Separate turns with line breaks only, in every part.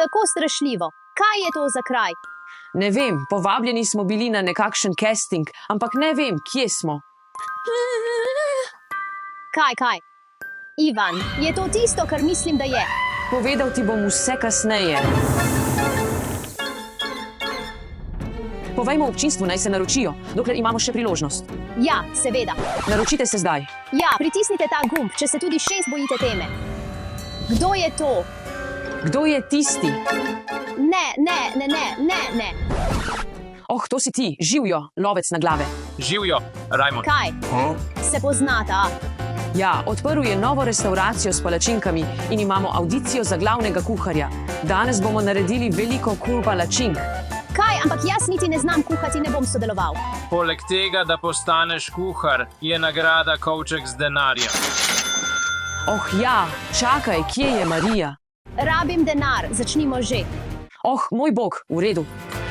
Tako strašljivo. Kaj je to za kraj?
Ne vem, povabljeni smo bili na nekakšen casting, ampak ne vem, kje smo.
Kaj? Ivan, je to tisto, kar mislim, da je?
Povedal ti bom vse kasneje. Povejmo občinstvu, naj se naročijo, dokler imamo še priložnost.
Ja, seveda.
Naročite se zdaj.
Ja, pritisnite ta gumb, če se tudi 6 bojite teme. Kdo je to?
Kdo je tisti?
Ne.
Oh, to si ti, Živjo, lovec na glave.
Živjo, Rajmond.
Kaj? Se poznata?
Ja, odprl je novo restauracijo s palačinkami in imamo audicijo za glavnega kuharja. Danes bomo naredili veliko palačink.
Kaj, ampak jaz niti ne znam kuhati, ne bom sodeloval.
Poleg tega, da postaneš kuhar, je nagrada kovček z denarjem.
Oh ja, čakaj, kje je Marija?
Rabim denar, začnimo že.
Oh, moj bog, v redu.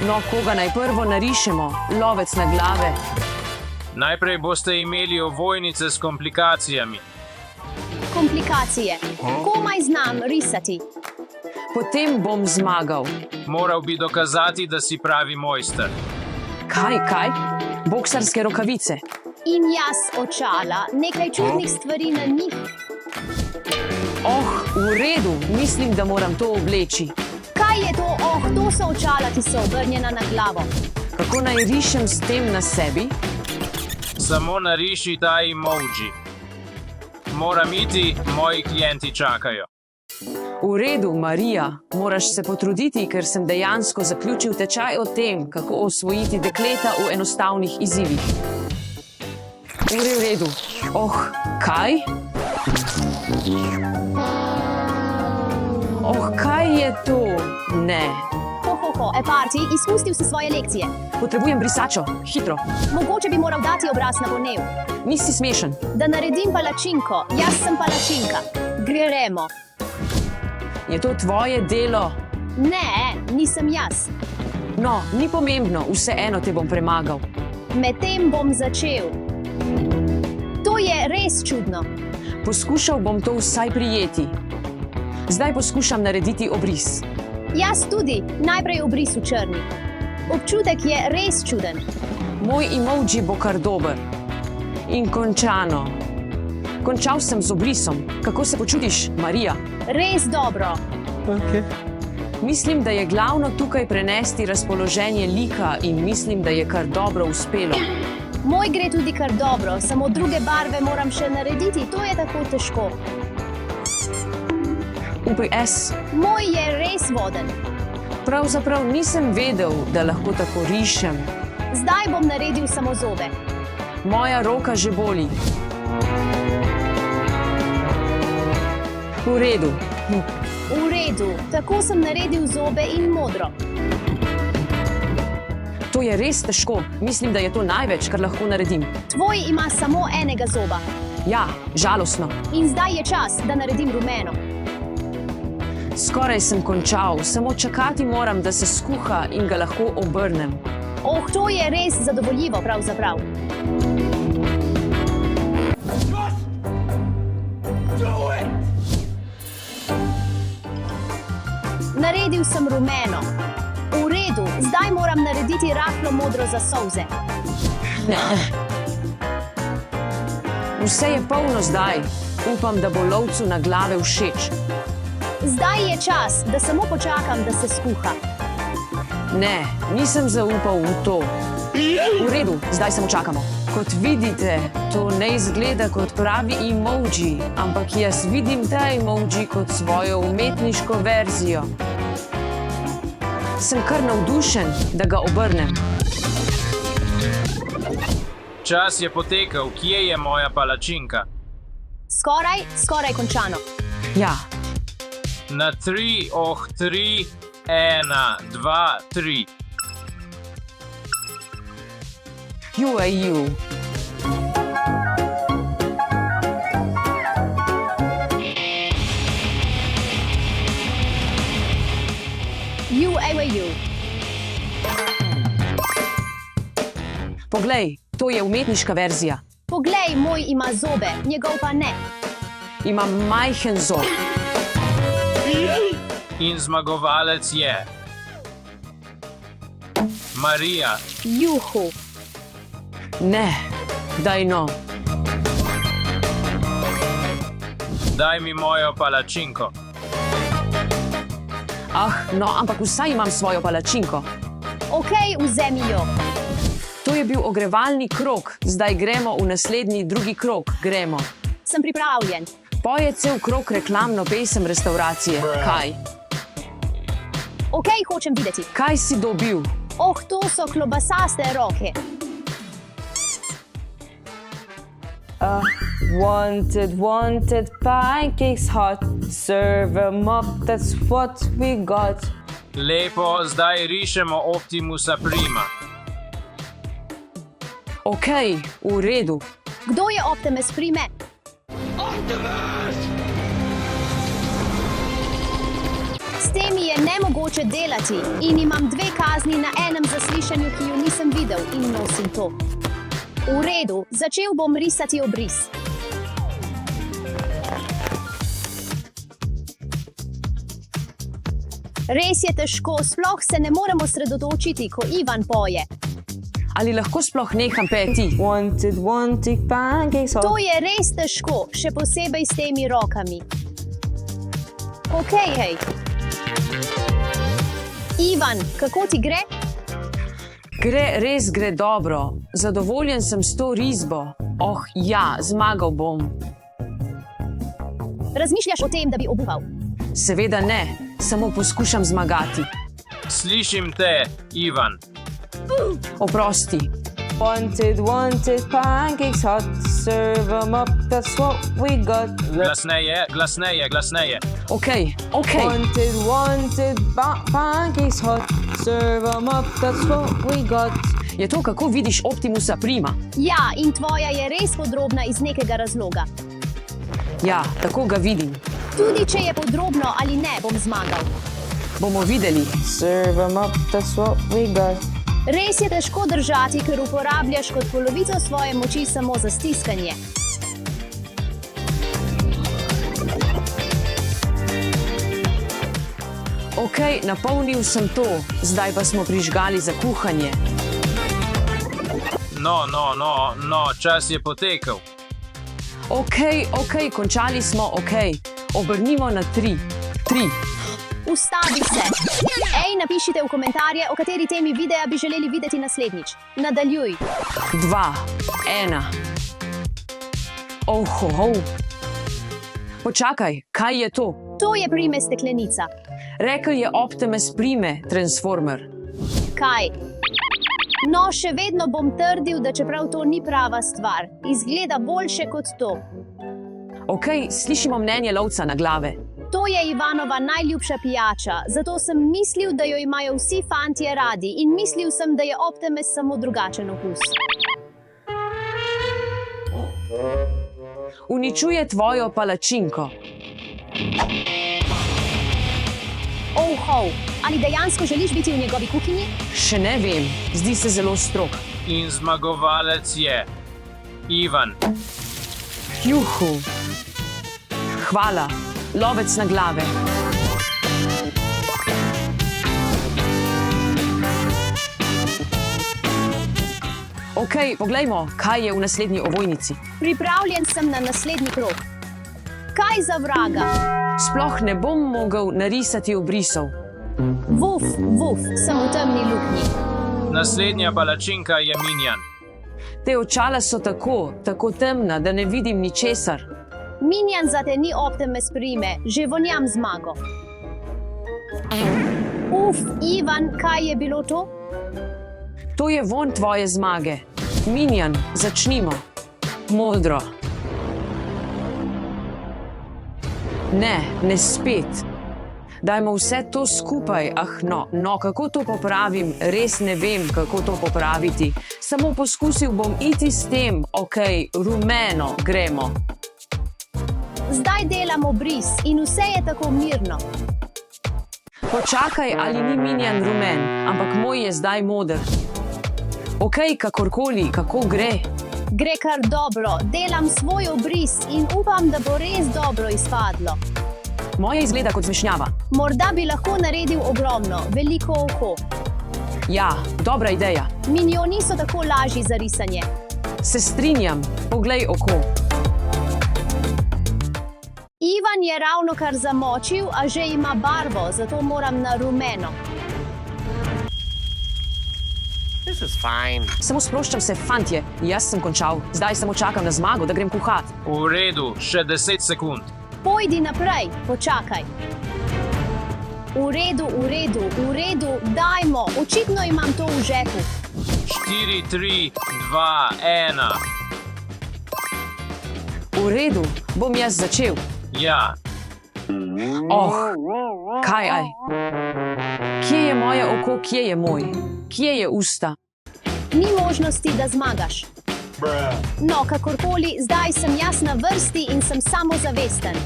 No, koga naj prvo narišemo? Lovec na glave.
Najprej boste imeli ovojnice s komplikacijami.
Komplikacije. Komaj znam risati.
Potem bom zmagal.
Moral bi dokazati, da si pravi mojster.
Kaj? Boksarske rokavice.
In jaz očala, nekaj čudnih stvari na njih.
Oh, v redu, mislim, da moram to obleči.
Kaj je to? Oh, to so očala, ki so obrnjena na glavo.
Kako naj rišem s tem na sebi?
Samo nariši ta emoji. Moram iti, moji klienti čakajo.
V redu, Marija, moraš se potruditi, ker sem dejansko zaključil tečaj o tem, kako osvojiti dekleta v enostavnih izzivih. V redu. Oh, kaj? Oh, kaj je to? Ne.
Parti, izpustil si svoje lekcije.
Potrebujem brisačo, hitro.
Mogoče bi moral dati obraz na ponev.
Nisi smešen.
Da naredim palačinko, jaz sem palačinka. Gremo.
Je to tvoje delo?
Ne, nisem jaz.
No, ni pomembno, vseeno te bom premagal.
Medtem bom začel. To je res čudno.
Poskušal bom to vsaj prijeti. Zdaj poskušam narediti obris.
Jaz tudi, najprej obris v črni. Občutek je res čuden.
Moj emoji bo kar dober. In končano. Končal sem z obrisom. Kako se počutiš, Marija?
Res dobro.
Okay. Mislim, da je glavno tukaj prenesti razpoloženje lika in mislim, da je kar dobro uspelo.
Moj gre tudi kar dobro, samo druge barve moram še narediti, to je tako težko.
UPS.
Moj je res voden.
Pravzaprav nisem vedel, da lahko tako rišem.
Zdaj bom naredil samo zobe.
Moja roka že boli. V redu.
V redu, tako sem naredil zobe in modro.
To je res težko. Mislim, da je to največ, kar lahko naredim.
Tvoj ima samo enega zoba.
Ja, žalostno.
In zdaj je čas, da naredim rumeno.
Skoraj sem končal, samo čakati moram, da se skuha in ga lahko obrnem.
Oh, to je res zadovoljivo, pravzaprav. Naredil sem rumeno. V redu, zdaj moram narediti rahlo modro za solze.
Vse je polno zdaj. Upam, da bo lovcu na glave všeč.
Zdaj je čas, da samo počakam, da se skuha.
Ne, nisem zaupal v to. V redu, zdaj samo čakamo. Kot vidite, to ne izgleda kot pravi emoji, ampak jaz vidim ta emoji kot svojo umetniško verzijo. Sem kar navdušen, da ga obrnem.
Čas je potekel, kje je moja palačinka?
Skoraj končano.
Ja.
Na 3, 3, 1, 2, 3.
You.
You.
Poglej, to je umetniška verzija.
Poglej, moj ima zobe, njegov pa ne.
Ima majhen zob.
In zmagovalec je Marija.
Juhu.
Ne, daj no.
Daj mi mojo palačinko.
Ah, no, ampak vsaj imam svojo palačinko.
Ok, vzemi jo.
To je bil ogrevalni krog, zdaj gremo v naslednji drugi krog. Gremo.
Sem pripravljen.
Poje cel krog reklamno pesem restauracije. Kaj?
Ok, hočem videti.
Kaj si dobil?
Oh, to so klobasaste roke.
Wanted pancakes hot. Serve 'em up, that's what we got.
Lepo, zdaj rišemo Optimusa Prima.
Ok, v redu.
Kdo je Optimus Prime? S temi je nemogoče delati in imam 2 kazni na enem zaslišanju, ki ju nisem videl in nosim to. V redu, začel bom risati obris. Res je težko, sploh se ne moremo sredotočiti, ko Ivan poje.
Ali lahko sploh neham peti?
Wanted pancakes hot.
To je res težko, še posebej s temi rokami. Ok, hej. Ivan, kako ti gre?
Res gre dobro. Zadovoljen sem s to risbo. Oh, ja, zmagal bom.
Razmišljaš o tem, da bi obuval?
Seveda ne, samo poskušam zmagati.
Slišim te, Ivan.
Oprosti.
Wanted pancakes hot. Serve 'em up, that's what we got.
Glasneje, glasneje, glasneje.
Ok.
Wanted pancakes hot. Serve 'em up, that's what we got.
Je to, kako vidiš Optimusa Prima?
Ja, in tvoja je res podrobna iz nekega razloga.
Ja, tako ga vidim.
Tudi če je podrobno ali ne, bom zmagal.
Bomo videli.
Serve 'em up, that's what we got.
Res je težko držati, ker uporabljaš kot polovico svoje moči samo za stiskanje.
Ok, napolnil sem to, zdaj pa smo prižgali za kuhanje.
No, čas je potekel.
Ok, končali smo, ok. Obrnimo na 3. 3.
Ustavi se. Ej, napišite v komentarje, o kateri temi videa bi želeli videti naslednjič. Nadaljuj.
2. 1. Oh. Počakaj, kaj je to?
To je Prime steklenica.
Rekel je Optimus Prime, Transformer.
Kaj? No, še vedno bom trdil, da čeprav to ni prava stvar. Izgleda boljše kot to.
Ok, slišimo mnenje lovca na glave.
To je Ivanova najljubša pijača, zato sem mislil, da jo imajo vsi fantje radi in mislil sem, da je Optimus samo drugačen okus.
Uničuje tvojo palačinko.
Oh, ali dejansko želiš biti v njegovi kuhinji?
Še ne vem, zdi se zelo strog.
In zmagovalec je Ivan.
Juhu. Hvala, lovec na glave. Ok, poglejmo, kaj je v naslednji ovojnici.
Pripravljen sem na naslednji krog. Kaj za vraga?
Sploh ne bom mogel narisati obrisov.
Vuf, sem v temni luknji.
Naslednja palačinka je Minion.
Te očala so tako temna, da ne vidim ničesar.
Minion zate ni Optimus Prime, že vonjam zmago. Ivan, kaj je bilo to?
To je vonj tvoje zmage. Minion, začnimo. Modro. Ne spet. Dajmo vse to skupaj. No, kako to popravim? Res ne vem, kako to popraviti. Samo poskusil bom iti s tem. Ok, rumeno, gremo.
Zdaj delam obris in vse je tako mirno.
Počakaj, ali ni Minion rumen, ampak moj je zdaj moder. Ok, kakorkoli, kako gre?
Gre kar dobro, delam svoj obris in upam, da bo res dobro izpadlo.
Moje izgleda kot zmešnjava.
Morda bi lahko naredil ogromno, veliko oko.
Ja, dobra ideja.
Milijoni niso tako lažji za risanje.
Se strinjam, poglej oko.
Ivan je ravno kar zamočil, a že ima barvo, zato moram na rumeno.
This is fine.
Samo sproščam se, fantje. Jaz sem končal. Zdaj samo čakam na zmago, da grem kuhat.
V redu, še 10 sekund.
Pojdi naprej, počakaj. V redu, dajmo, očitno imam to v žepu.
4, 3, 2, 1.
V redu, bom jaz začel.
Ja,
Oh, kaj aj? Kje je moje oko, kje je moj? Kje je usta?
Ni možnosti, da zmagaš. No, kakorkoli, zdaj sem jaz na vrsti in sem samozavesten.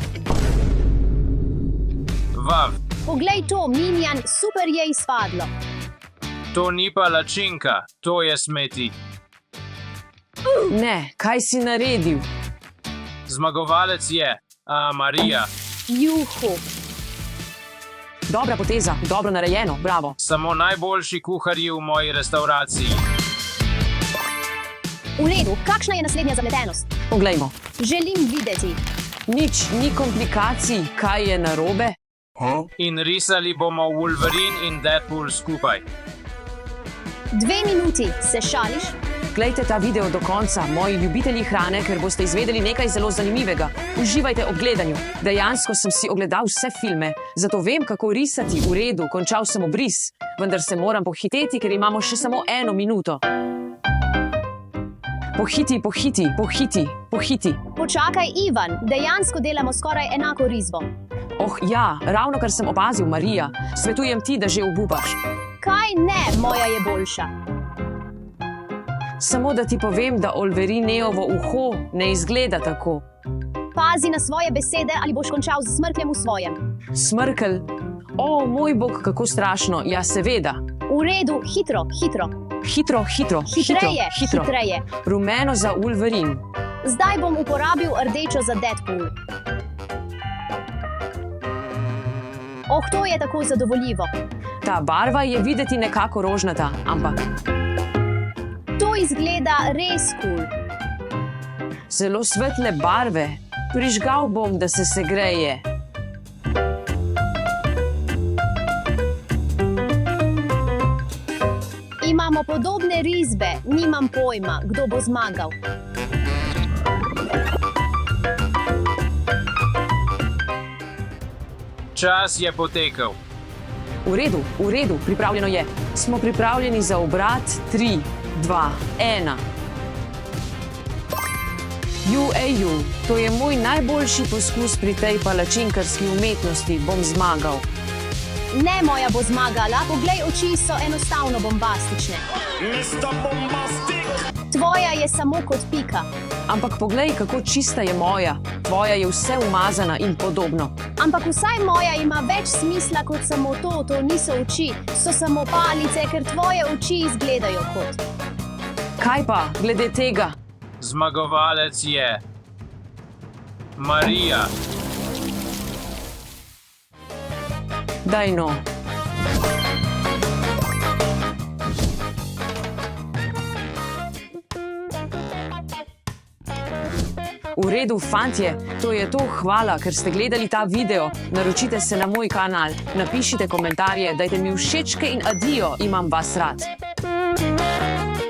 vav.
Poglej to, Minjan, super je izpadlo.
To ni palačinka, to je smeti.
Ne, kaj si naredil?
Zmagovalec je Marija.
Juhu.
Dobra poteza, dobro narejeno, bravo.
Samo najboljši kuharji v moji restavraciji.
V redu, kakšna je naslednja zapletenost?
Poglejmo.
Želim videti.
Nič ni komplikacij, kaj je narobe?
In risali bomo Wolverine in Deadpool skupaj.
2 minuti, se šališ?
Glejte ta video do konca, moji ljubitelji hrane, ker boste izvedeli nekaj zelo zanimivega. Uživajte ob gledanju. Dejansko sem si ogledal vse filme, zato vem, kako risati. V redu, končal sem obris, vendar se moram pohiteti, ker imamo še samo 1 minuto. Pohiti.
Počakaj, Ivan, dejansko delamo skoraj enako risbo.
Oh ja, ravno kar sem opazil, Marija. Svetujem ti, da že obupaš.
Kaj ne, moja je boljša.
Samo da ti povem, da Olverineovo uho ne izgleda tako.
Pazi na svoje besede, ali boš končal z smrkljem v svojem.
Smrkelj? O, moj bog, kako strašno. Ja, seveda.
V redu, hitro. Hitreje.
Rumeno za Wolverine.
Zdaj bom uporabil rdečo za Deadpool. Oh, to je tako zadovoljivo.
Ta barva je videti nekako rožnata, ampak
To izgleda res kul.
zelo svetle barve. Prižgal bom, da se segreje.
Imamo podobne risbe, nimam pojma, kdo bo zmagal.
Čas je potekel.
V redu, pripravljeno je. Smo pripravljeni za obrat. 3, 2, 1. To je moj najboljši poskus pri tej palačinkarski umetnosti. Bom zmagal.
Ne, moja bo zmagala, poglej, oči so enostavno bombastične. Tvoja je samo kot pika.
Ampak poglej, kako čista je moja. Tvoja je vse umazana in podobno.
Ampak vsaj moja ima več smisla kot samo to, to niso oči, so samo palice, ker tvoje oči izgledajo kot.
Kaj pa, glede tega?
Zmagovalec je Marija.
Daj no. V redu, fantje, to je to. Hvala, ker ste gledali ta video. Naročite se na moj kanal, napišite komentarje, dajte mi všečke in adijo, imam vas rad.